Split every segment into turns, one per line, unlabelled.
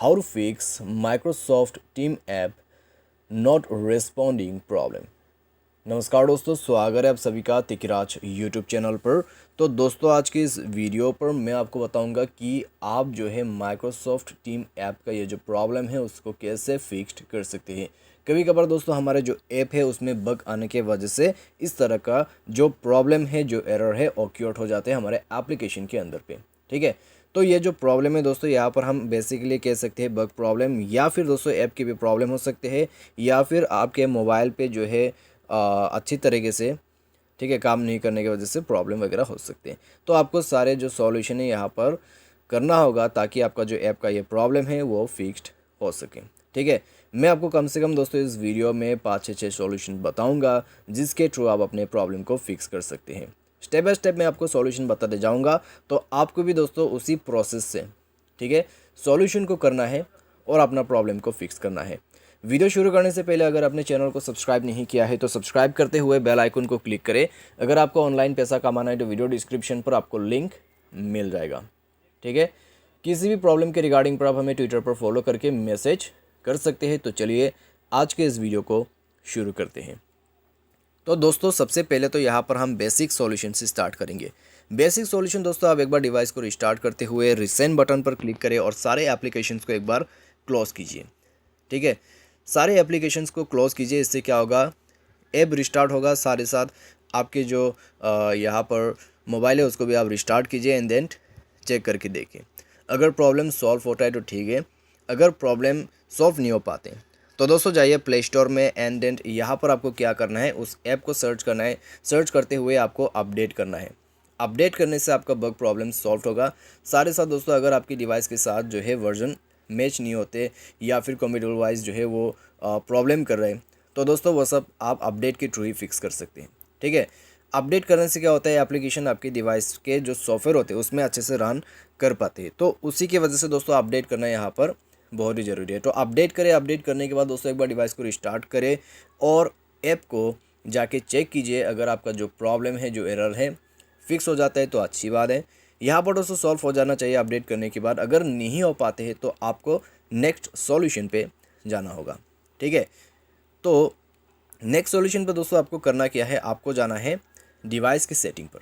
How to fix Microsoft team app not responding problem. नमस्कार दोस्तों, स्वागत है आप सभी का तिकराज यूट्यूब चैनल पर। तो दोस्तों, आज की इस वीडियो पर मैं आपको बताऊंगा कि आप जो है माइक्रोसॉफ्ट टीम ऐप का ये जो प्रॉब्लम है उसको कैसे फिक्स कर सकते हैं। कभी कभार दोस्तों हमारे जो ऐप है उसमें बग आने के वजह से इस तरह का जो प्रॉब्लम है, जो एरर है, ऑक्योर्ड हो जाते हैं हमारे एप्लीकेशन के अंदर पे। ठीक है, तो ये जो प्रॉब्लम है दोस्तों, यहाँ पर हम बेसिकली कह सकते हैं बग प्रॉब्लम, या फिर दोस्तों ऐप की भी प्रॉब्लम हो सकते हैं, या फिर आपके मोबाइल पे जो है अच्छी तरीके से, ठीक है, काम नहीं करने की वजह से प्रॉब्लम वगैरह हो सकते हैं। तो आपको सारे जो सॉल्यूशन है यहाँ पर करना होगा ताकि आपका जो ऐप का ये प्रॉब्लम है वो फिक्स्ड हो सके। ठीक है, मैं आपको कम से कम दोस्तों इस वीडियो में 5 से 6 सॉल्यूशन बताऊंगा जिसके थ्रू आप अपने प्रॉब्लम को फिक्स कर सकते हैं। स्टेप बाय स्टेप मैं आपको सॉल्यूशन बताते जाऊंगा, तो आपको भी दोस्तों उसी प्रोसेस से, ठीक है, सॉल्यूशन को करना है और अपना प्रॉब्लम को फिक्स करना है। वीडियो शुरू करने से पहले अगर आपने चैनल को सब्सक्राइब नहीं किया है तो सब्सक्राइब करते हुए बेल आइकन को क्लिक करें। अगर आपको ऑनलाइन पैसा कमाना है तो वीडियो डिस्क्रिप्शन पर आपको लिंक मिल जाएगा। ठीक है, किसी भी प्रॉब्लम के रिगार्डिंग पर आप हमें ट्विटर पर फॉलो करके मैसेज कर सकते हैं। तो चलिए आज के इस वीडियो को शुरू करते हैं। तो दोस्तों सबसे पहले तो यहाँ पर हम बेसिक सॉल्यूशन से स्टार्ट करेंगे। बेसिक सॉल्यूशन दोस्तों, आप एक बार डिवाइस को रिस्टार्ट करते हुए रिसेंट बटन पर क्लिक करें और सारे एप्लीकेशंस को एक बार क्लोज कीजिए। ठीक है, सारे एप्लीकेशंस को क्लोज कीजिए। इससे क्या होगा, ऐप रिस्टार्ट होगा, साथ ही साथ आपके जो यहाँ पर मोबाइल है उसको भी आप रिस्टार्ट कीजिए एंड देन चेक करके देखिए। अगर प्रॉब्लम सॉल्व होता है तो ठीक है, अगर प्रॉब्लम सॉल्व नहीं हो पाते तो दोस्तों जाइए प्ले स्टोर में एंड देन यहाँ पर आपको क्या करना है, उस ऐप को सर्च करना है। सर्च करते हुए आपको अपडेट करना है। अपडेट करने से आपका बग प्रॉब्लम सॉल्व होगा। साथ ही साथ दोस्तों अगर आपकी डिवाइस के साथ जो है वर्जन मैच नहीं होते या फिर कंप्यूटर वाइज जो है वो प्रॉब्लम कर रहे हैं तो दोस्तों वो सब आप अपडेट के थ्रू ही फिक्स कर सकते हैं। ठीक है, अपडेट करने से क्या होता है, एप्लीकेशन आपकी डिवाइस के जो सॉफ्टवेयर होते हैं उसमें अच्छे से रन कर पाते हैं। तो उसी की वजह से दोस्तों अपडेट करना यहाँ पर बहुत ही ज़रूरी है। तो अपडेट करें। अपडेट करने के बाद दोस्तों एक बार डिवाइस को रिस्टार्ट करें और ऐप को जाके चेक कीजिए। अगर आपका जो प्रॉब्लम है, जो एरर है, फिक्स हो जाता है तो अच्छी बात है। यहाँ पर दोस्तों सॉल्व हो जाना चाहिए अपडेट करने के बाद। अगर नहीं हो पाते हैं तो आपको नेक्स्ट सॉल्यूशन पे जाना होगा। ठीक है, तो नेक्स्ट सॉल्यूशन पे दोस्तों आपको करना क्या है, आपको जाना है डिवाइस की सेटिंग पर।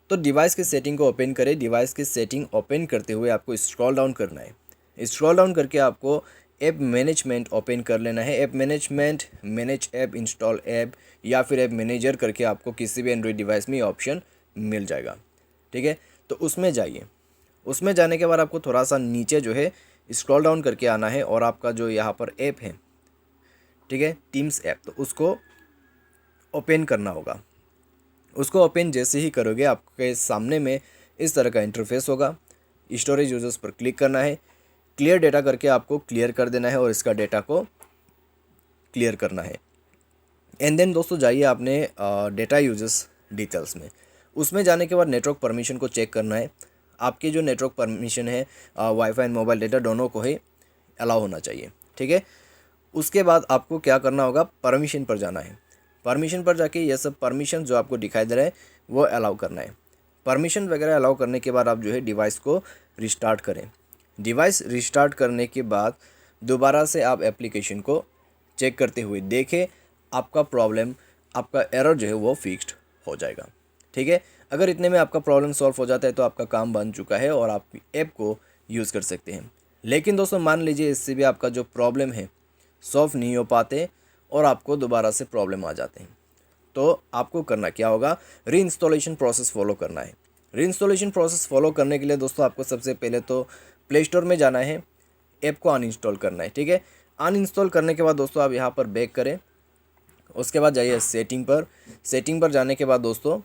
तो डिवाइस की सेटिंग को ओपन करें। डिवाइस की सेटिंग ओपन करते हुए आपको स्क्रॉल डाउन करना है। स्क्रॉल डाउन करके आपको ऐप मैनेजमेंट ओपन कर लेना है। App management, manage app, install app या फिर ऐप मैनेजर करके आपको किसी भी एंड्रॉइड डिवाइस में ऑप्शन मिल जाएगा। ठीक है, तो उसमें जाइए। उसमें जाने के बाद आपको थोड़ा सा नीचे जो है स्क्रॉल डाउन करके आना है और आपका जो यहाँ पर ऐप है, ठीक है, टीम्स ऐप, तो उसको ओपन करना होगा। उसको ओपन जैसे ही करोगे आपके सामने में इस तरह का इंटरफेस होगा। स्टोरेज यूजर्स पर क्लिक करना है। क्लियर डेटा करके आपको क्लियर कर देना है और इसका डेटा को क्लियर करना है। एंड देन दोस्तों जाइए आपने डेटा यूजर्स डिटेल्स में। उसमें जाने के बाद नेटवर्क परमिशन को चेक करना है। आपकी जो नेटवर्क परमिशन है वाईफाई एंड मोबाइल डेटा दोनों को ही अलाउ होना चाहिए। ठीक है, उसके बाद आपको क्या करना होगा, परमिशन पर जाना है। परमिशन पर जाके ये सब परमिशन जो आपको दिखाई दे रहा है वो अलाउ करना है। परमिशन वगैरह अलाउ करने के बाद आप जो है डिवाइस को रिस्टार्ट करें। डिवाइस रिस्टार्ट करने के बाद दोबारा से आप एप्लीकेशन को चेक करते हुए देखें, आपका प्रॉब्लम, आपका एरर जो है वो फिक्स्ड हो जाएगा। ठीक है, अगर इतने में आपका प्रॉब्लम सॉल्व हो जाता है तो आपका काम बन चुका है और आप ऐप को यूज़ कर सकते हैं। लेकिन दोस्तों मान लीजिए इससे भी आपका जो प्रॉब्लम है सॉल्व नहीं हो पाते और आपको दोबारा से प्रॉब्लम आ जाते हैं, तो आपको करना क्या होगा, रीइंस्टॉलेशन प्रोसेस फॉलो करना है। रीइंस्टॉलेशन प्रोसेस फॉलो करने के लिए दोस्तों आपको सबसे पहले तो प्ले स्टोर में जाना है, ऐप को अनइंस्टॉल करना है। ठीक है, अनइंस्टॉल करने के बाद दोस्तों आप यहाँ पर बैक करें। उसके बाद जाइए सेटिंग पर। सेटिंग पर जाने के बाद दोस्तों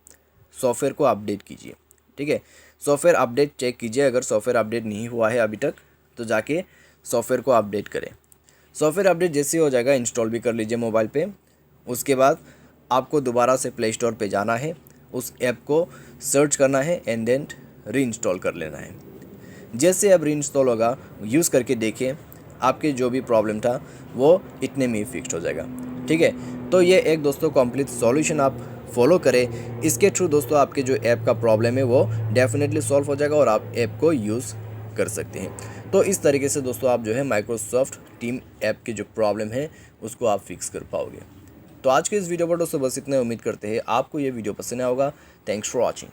सॉफ्टवेयर को अपडेट कीजिए। ठीक है, सॉफ्टवेयर अपडेट चेक कीजिए। अगर सॉफ्टवेयर अपडेट नहीं हुआ है अभी तक तो जाके सॉफ्टवेयर को अपडेट करें। सॉफ्टवेयर अपडेट जैसे हो जाएगा इंस्टॉल भी कर लीजिए मोबाइल पे। उसके बाद आपको दोबारा से प्ले स्टोर पे जाना है, उस ऐप को सर्च करना है एंड देन रीइंस्टॉल कर लेना है। जैसे अब रीइंस्टॉल होगा, यूज़ करके देखें, आपके जो भी प्रॉब्लम था वो इतने में ही फिक्स हो जाएगा। ठीक है, तो ये एक दोस्तों कंप्लीट सॉल्यूशन आप फॉलो करें। इसके थ्रू दोस्तों आपके जो ऐप का प्रॉब्लम है वो डेफिनेटली सॉल्व हो जाएगा और आप ऐप को यूज़ कर सकते हैं। तो इस तरीके से दोस्तों आप जो है माइक्रोसॉफ्ट टीम ऐप की जो प्रॉब्लम है उसको आप फिक्स कर पाओगे। तो आज के इस वीडियो पर दोस्तों बस इतना, उम्मीद करते हैं आपको ये वीडियो पसंद आया होगा। Thanks for watching.